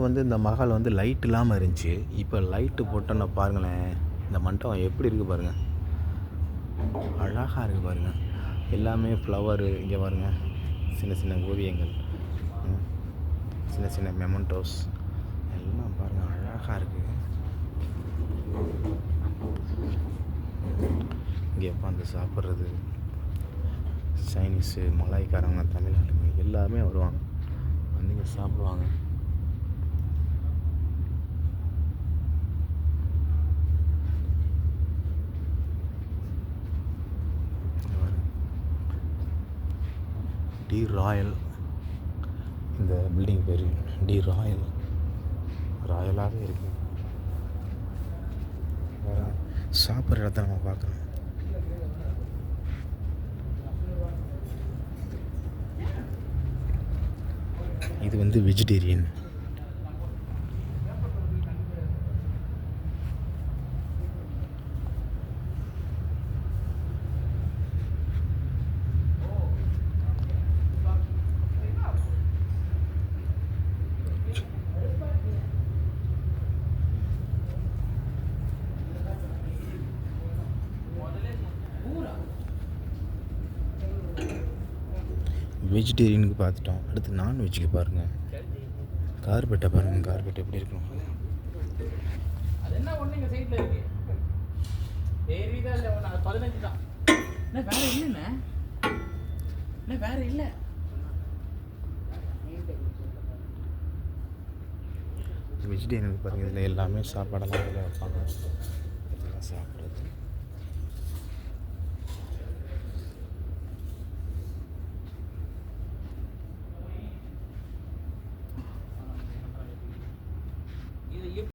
வந்து இந்த மஹால் வந்து லைட் இல்லாமல் இருந்துச்சு. இப்போ லைட்டு போட்டோன்னா பாருங்களேன், இந்த மண்டபம் எப்படி இருக்குது பாருங்கள். அழகாக இருக்குது பாருங்கள். எல்லாமே ஃப்ளவரு. இங்கே பாருங்கள், சின்ன சின்ன ஓவியங்கள், சின்ன சின்ன மெமண்டோஸ் எல்லாம் பாருங்கள், அழகாக இருக்குது. இங்கே உட்காந்து சாப்பிட்றது, சைனீஸு, மலாய்க்காரங்க, தமிழ்நாடுங்க எல்லாமே வருவாங்க, வந்து சாப்பிடுவாங்க. டி ராயல், இந்த பில்டிங் பேர் டி ராயல். ராயலாகவே இருக்குது. சாப்பிட்ற இடத்த நம்ம பார்க்குறோம். இது வந்து வெஜிடேரியன். வெஜிடேரியனுக்கு பார்த்துட்டோம். அடுத்து நான்வெஜ்ஜுக்கு பாருங்கள். கார்பெட்டை பாருங்கள், கார்பெட் எப்படி இருக்கும். அது என்ன ஒன்று எங்கள் சைட்டில் இருக்கு. ஏறிதான் இல்லை, 15 தான். என்ன வேறு இல்லைண்ணே, என்ன வேறு இல்லை. வெஜிடேரியனுக்கு பாருங்கள், இதில் எல்லாமே சாப்பாடெல்லாம் இதில் வைப்பாங்க. இதெல்லாம் சாப்பிட்றது